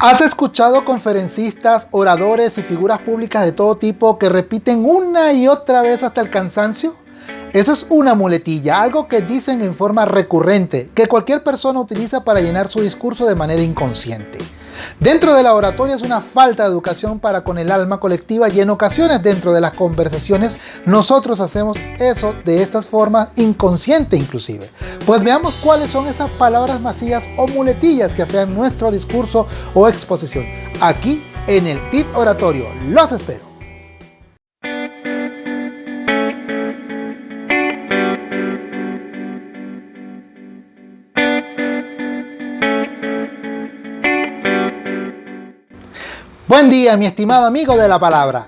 ¿Has escuchado conferencistas, oradores y figuras públicas de todo tipo que repiten una y otra vez hasta el cansancio? Eso es una muletilla, algo que dicen en forma recurrente, que cualquier persona utiliza para llenar su discurso de manera inconsciente. Dentro de la oratoria es una falta de educación para con el alma colectiva y en ocasiones dentro de las conversaciones nosotros hacemos eso de estas formas inconsciente inclusive. Pues veamos cuáles son esas palabras vacías o muletillas que afean nuestro discurso o exposición. Aquí en el TIT Oratorio, los espero. Buen día, mi estimado amigo de la palabra.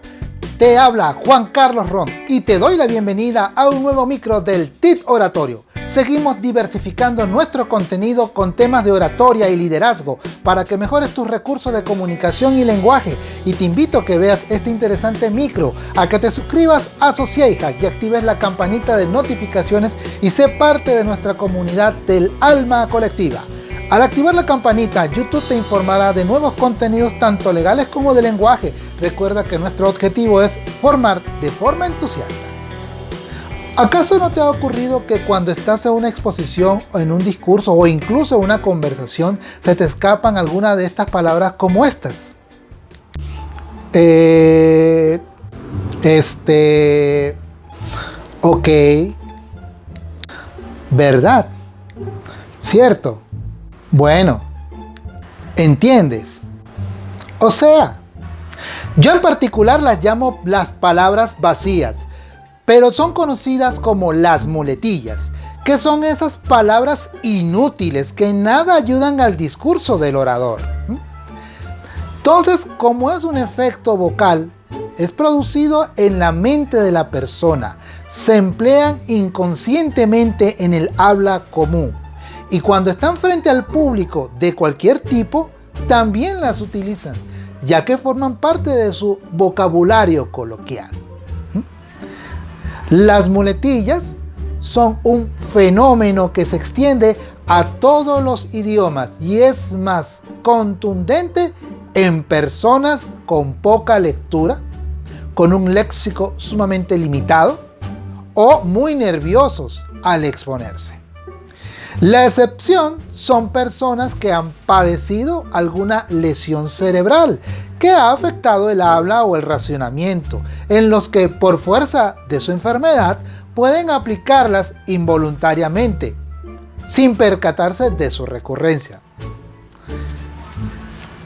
Te habla Juan Carlos Ron y te doy la bienvenida a un nuevo micro del TIT Oratorio. Seguimos diversificando nuestro contenido con temas de oratoria y liderazgo para que mejores tus recursos de comunicación y lenguaje. Y te invito a que veas este interesante micro, a que te suscribas a Sociedad y actives la campanita de notificaciones y sé parte de nuestra comunidad del alma colectiva. Al activar la campanita, YouTube te informará de nuevos contenidos tanto legales como de lenguaje. Recuerda que nuestro objetivo es formar de forma entusiasta. ¿Acaso no te ha ocurrido que cuando estás en una exposición, en un discurso o incluso en una conversación, se te escapan algunas de estas palabras como estas? Ok. ¿Verdad? ¿Cierto? Bueno, ¿entiendes? O sea, yo en particular las llamo las palabras vacías, pero son conocidas como las muletillas, que son esas palabras inútiles que en nada ayudan al discurso del orador. Entonces, como es un efecto vocal, es producido en la mente de la persona, se emplean inconscientemente en el habla común. Y cuando están frente al público de cualquier tipo, también las utilizan, ya que forman parte de su vocabulario coloquial. Las muletillas son un fenómeno que se extiende a todos los idiomas y es más contundente en personas con poca lectura, con un léxico sumamente limitado o muy nerviosos al exponerse. La excepción son personas que han padecido alguna lesión cerebral que ha afectado el habla o el racionamiento, en los que por fuerza de su enfermedad pueden aplicarlas involuntariamente, sin percatarse de su recurrencia.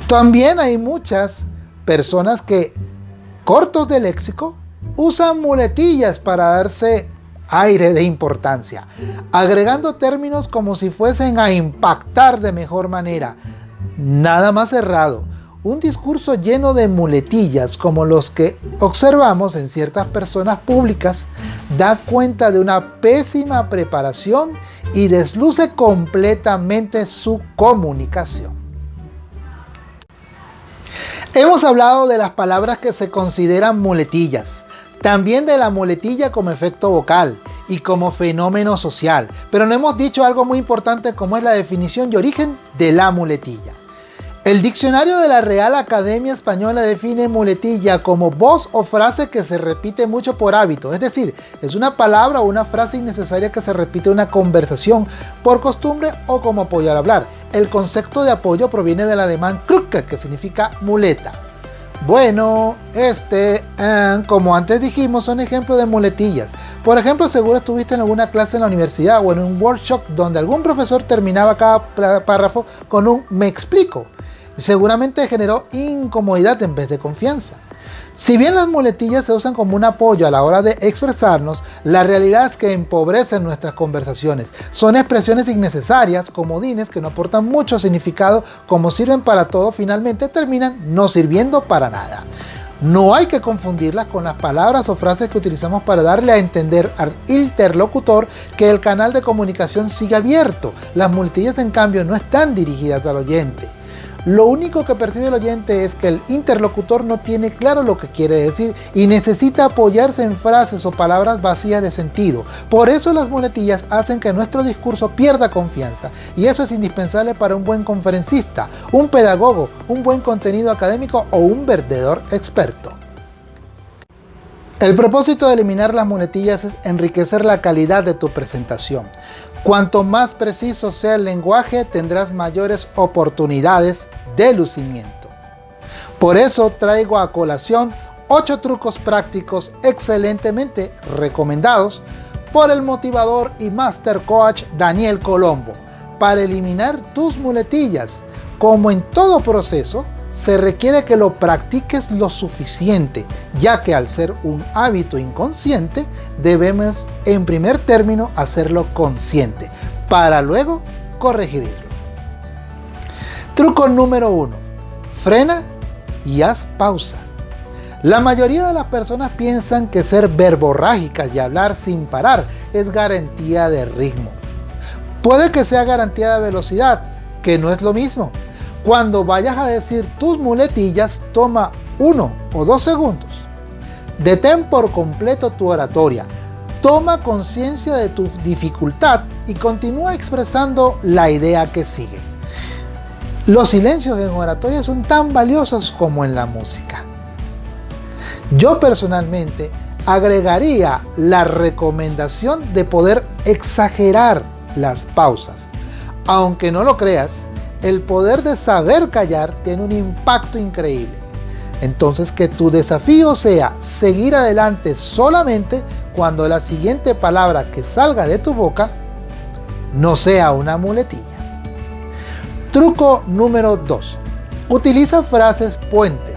También hay muchas personas que, cortos de léxico, usan muletillas para darse aire de importancia, agregando términos como si fuesen a impactar de mejor manera. Nada más errado. Un discurso lleno de muletillas como los que observamos en ciertas personas públicas da cuenta de una pésima preparación y desluce completamente su comunicación. Hemos hablado de las palabras que se consideran muletillas, también de la muletilla como efecto vocal y como fenómeno social, pero no hemos dicho algo muy importante como es la definición y origen de la muletilla. El diccionario de la Real Academia Española define muletilla como voz o frase que se repite mucho por hábito, es decir, es una palabra o una frase innecesaria que se repite en una conversación por costumbre o como apoyo al hablar. El concepto de apoyo proviene del alemán Krücke, que significa muleta. Bueno, como antes dijimos, son ejemplos de muletillas. Por ejemplo, seguro estuviste en alguna clase en la universidad o en un workshop donde algún profesor terminaba cada párrafo con un "me explico". Seguramente generó incomodidad en vez de confianza. Si bien las muletillas se usan como un apoyo a la hora de expresarnos, la realidad es que empobrecen nuestras conversaciones. Son expresiones innecesarias, comodines que no aportan mucho significado, como sirven para todo, finalmente terminan no sirviendo para nada. No hay que confundirlas con las palabras o frases que utilizamos para darle a entender al interlocutor que el canal de comunicación sigue abierto. Las muletillas, en cambio, no están dirigidas al oyente. Lo único que percibe el oyente es que el interlocutor no tiene claro lo que quiere decir y necesita apoyarse en frases o palabras vacías de sentido. Por eso las muletillas hacen que nuestro discurso pierda confianza, y eso es indispensable para un buen conferencista, un pedagogo, un buen contenido académico o un verdadero experto. El propósito de eliminar las muletillas es enriquecer la calidad de tu presentación. Cuanto más preciso sea el lenguaje, tendrás mayores oportunidades de lucimiento. Por eso traigo a colación 8 trucos prácticos excelentemente recomendados por el motivador y master coach Daniel Colombo para eliminar tus muletillas. Como en todo proceso, se requiere que lo practiques lo suficiente, ya que al ser un hábito inconsciente, debemos en primer término hacerlo consciente, para luego corregirlo. Truco número 1. Frena y haz pausa. La mayoría de las personas piensan que ser verborrágicas y hablar sin parar es garantía de ritmo. Puede que sea garantía de velocidad, que no es lo mismo. Cuando vayas a decir tus muletillas, toma 1 o 2 segundos. Detén por completo tu oratoria. Toma conciencia de tu dificultad y continúa expresando la idea que sigue. Los silencios en oratoria son tan valiosos como en la música. Yo personalmente agregaría la recomendación de poder exagerar las pausas. Aunque no lo creas, el poder de saber callar tiene un impacto increíble. Entonces, que tu desafío sea seguir adelante solamente cuando la siguiente palabra que salga de tu boca no sea una muletilla. Truco número 2. Utiliza frases puentes.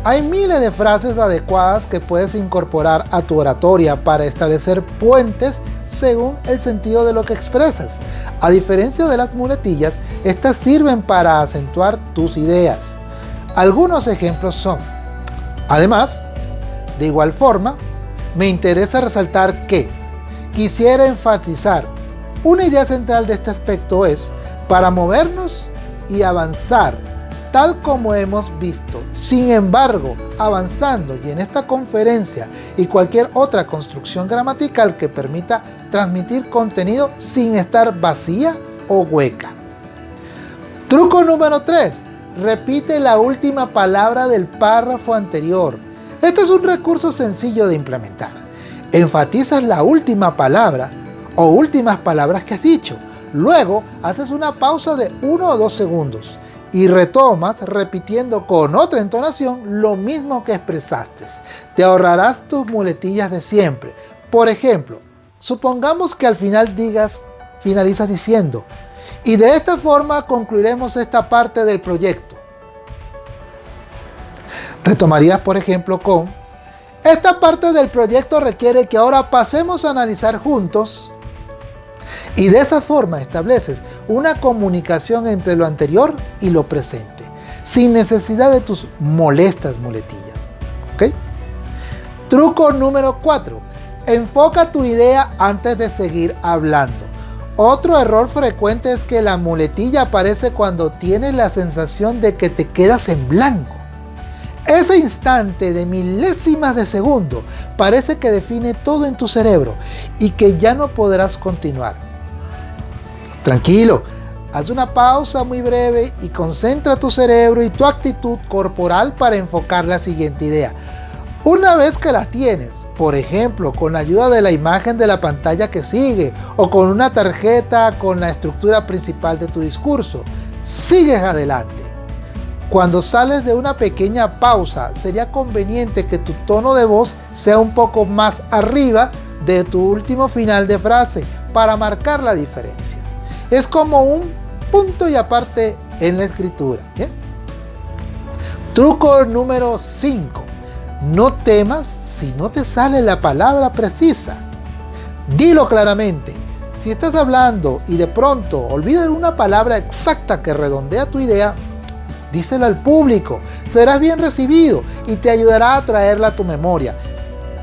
Hay miles de frases adecuadas que puedes incorporar a tu oratoria para establecer puentes según el sentido de lo que expresas. A diferencia de las muletillas, estas sirven para acentuar tus ideas. Algunos ejemplos son: además, de igual forma, me interesa resaltar que quisiera enfatizar una idea central de este aspecto es para movernos y avanzar, tal como hemos visto. Sin embargo, avanzando y en esta conferencia y cualquier otra construcción gramatical que permita transmitir contenido sin estar vacía o hueca. Truco número 3. Repite la última palabra del párrafo anterior. Este es un recurso sencillo de implementar. Enfatizas la última palabra o últimas palabras que has dicho. Luego haces una pausa de 1 o 2 segundos y retomas repitiendo con otra entonación lo mismo que expresaste. Te ahorrarás tus muletillas de siempre. Por ejemplo, supongamos que al final finalizas diciendo: y de esta forma concluiremos esta parte del proyecto. Retomarías, por ejemplo, con: esta parte del proyecto requiere que ahora pasemos a analizar juntos. Y de esa forma estableces una comunicación entre lo anterior y lo presente, sin necesidad de tus molestas muletillas. ¿Ok? Truco número 4. Enfoca tu idea antes de seguir hablando. Otro error frecuente es que la muletilla aparece cuando tienes la sensación de que te quedas en blanco. Ese instante de milésimas de segundo parece que define todo en tu cerebro y que ya no podrás continuar. Tranquilo, haz una pausa muy breve y concentra tu cerebro y tu actitud corporal para enfocar la siguiente idea. Una vez que la tienes, por ejemplo, con la ayuda de la imagen de la pantalla que sigue o con una tarjeta con la estructura principal de tu discurso, sigues adelante. Cuando sales de una pequeña pausa, sería conveniente que tu tono de voz sea un poco más arriba de tu último final de frase para marcar la diferencia. Es como un punto y aparte en la escritura. ¿Bien? Truco número 5. No temas si no te sale la palabra precisa. Dilo claramente. Si estás hablando y de pronto olvidas una palabra exacta que redondea tu idea, díselo al público. Serás bien recibido y te ayudará a traerla a tu memoria.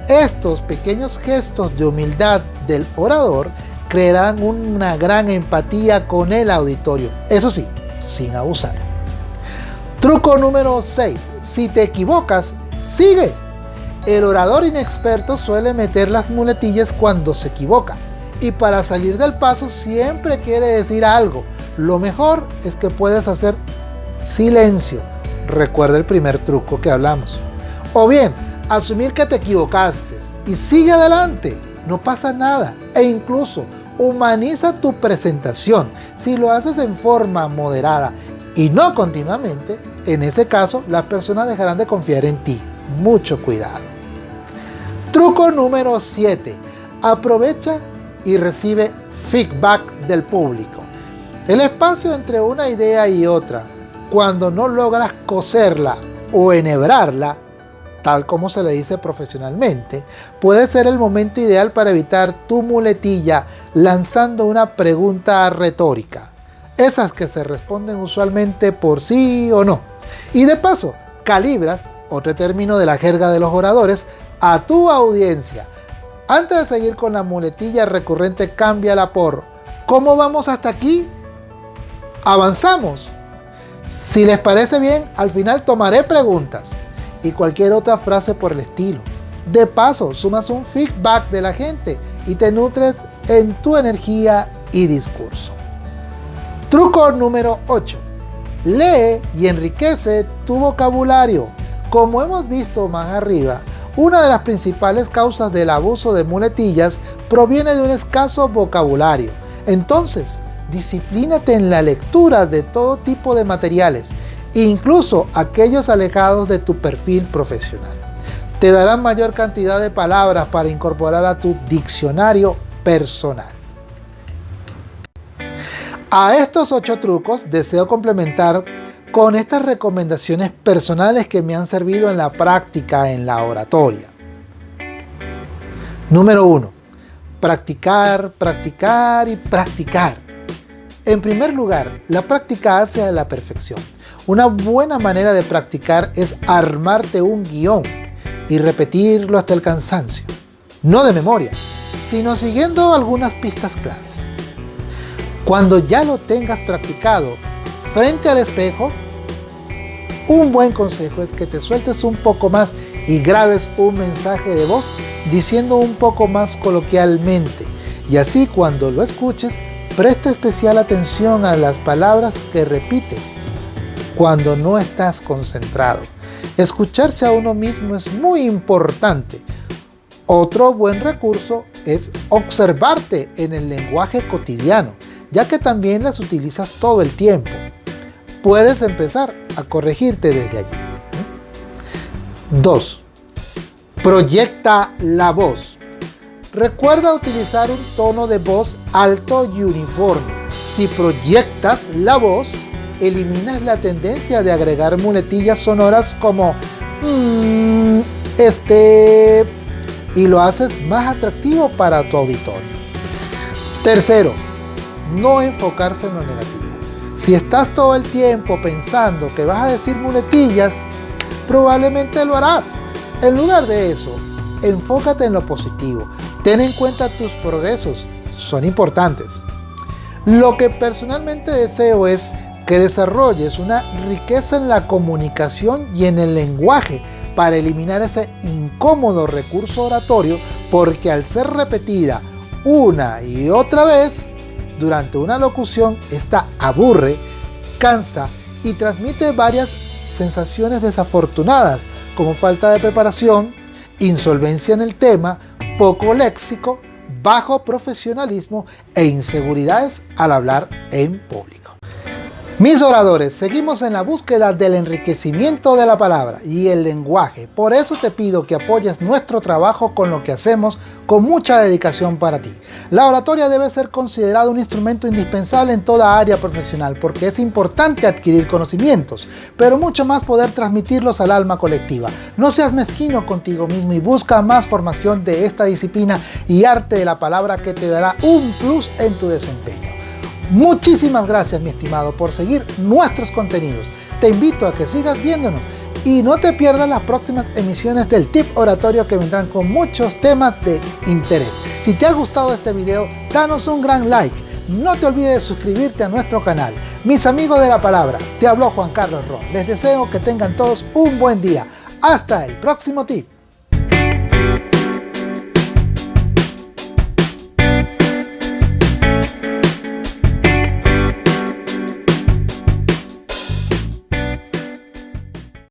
Estos pequeños gestos de humildad del orador crearán una gran empatía con el auditorio. Eso sí, sin abusar. Truco número 6. Si te equivocas, sigue. El orador inexperto suele meter las muletillas cuando se equivoca. Y para salir del paso siempre quiere decir algo. Lo mejor es que puedes hacer silencio. Recuerda el primer truco que hablamos. O bien, asumir que te equivocaste y sigue adelante. No pasa nada. E incluso humaniza tu presentación. Si lo haces en forma moderada y no continuamente, en ese caso las personas dejarán de confiar en ti. Mucho cuidado. Truco número 7. Aprovecha y recibe feedback del público. El espacio entre una idea y otra, cuando no logras coserla o enhebrarla, tal como se le dice profesionalmente, puede ser el momento ideal para evitar tu muletilla lanzando una pregunta retórica. Esas que se responden usualmente por sí o no. Y de paso, calibras, otro término de la jerga de los oradores, a tu audiencia. Antes de seguir con la muletilla recurrente, cámbiala por ¿cómo vamos hasta aquí? ¿Avanzamos? Si les parece bien, al final tomaré preguntas y cualquier otra frase por el estilo. De paso, sumas un feedback de la gente y te nutres en tu energía y discurso. Truco número 8. Lee y enriquece tu vocabulario. Como hemos visto más arriba, una de las principales causas del abuso de muletillas proviene de un escaso vocabulario. Entonces, disciplínate en la lectura de todo tipo de materiales, incluso aquellos alejados de tu perfil profesional. Te darán mayor cantidad de palabras para incorporar a tu diccionario personal. A estos 8 trucos deseo complementar con estas recomendaciones personales que me han servido en la práctica en la oratoria. Número 1. Practicar, practicar y practicar. En primer lugar, la práctica hace a la perfección. Una buena manera de practicar es armarte un guión y repetirlo hasta el cansancio. No de memoria, sino siguiendo algunas pistas claves. Cuando ya lo tengas practicado frente al espejo, un buen consejo es que te sueltes un poco más y grabes un mensaje de voz diciendo un poco más coloquialmente. Y así cuando lo escuches, presta especial atención a las palabras que repites cuando no estás concentrado. Escucharse a uno mismo es muy importante. Otro buen recurso es observarte en el lenguaje cotidiano, ya que también las utilizas todo el tiempo. Puedes empezar a corregirte desde allí. 2. Proyecta la voz. Recuerda utilizar un tono de voz alto y uniforme. Si proyectas la voz, eliminas la tendencia de agregar muletillas sonoras como y lo haces más atractivo para tu auditorio. Tercero, no enfocarse en lo negativo. Si estás todo el tiempo pensando que vas a decir muletillas, probablemente lo harás. En lugar de eso, enfócate en lo positivo. Ten en cuenta tus progresos, son importantes. Lo que personalmente deseo es que desarrolles una riqueza en la comunicación y en el lenguaje para eliminar ese incómodo recurso oratorio, porque al ser repetida una y otra vez durante una locución, esta aburre, cansa y transmite varias sensaciones desafortunadas como falta de preparación, insolvencia en el tema, poco léxico, bajo profesionalismo e inseguridades al hablar en público. Mis oradores, seguimos en la búsqueda del enriquecimiento de la palabra y el lenguaje. Por eso te pido que apoyes nuestro trabajo con lo que hacemos con mucha dedicación para ti. La oratoria debe ser considerada un instrumento indispensable en toda área profesional porque es importante adquirir conocimientos, pero mucho más poder transmitirlos al alma colectiva. No seas mezquino contigo mismo y busca más formación de esta disciplina y arte de la palabra que te dará un plus en tu desempeño. Muchísimas gracias, mi estimado, por seguir nuestros contenidos. Te invito a que sigas viéndonos y no te pierdas las próximas emisiones del Tip Oratorio que vendrán con muchos temas de interés. Si te ha gustado este video, danos un gran like. No te olvides de suscribirte a nuestro canal. Mis amigos de la palabra, te habló Juan Carlos Ron. Les deseo que tengan todos un buen día. Hasta el próximo tip.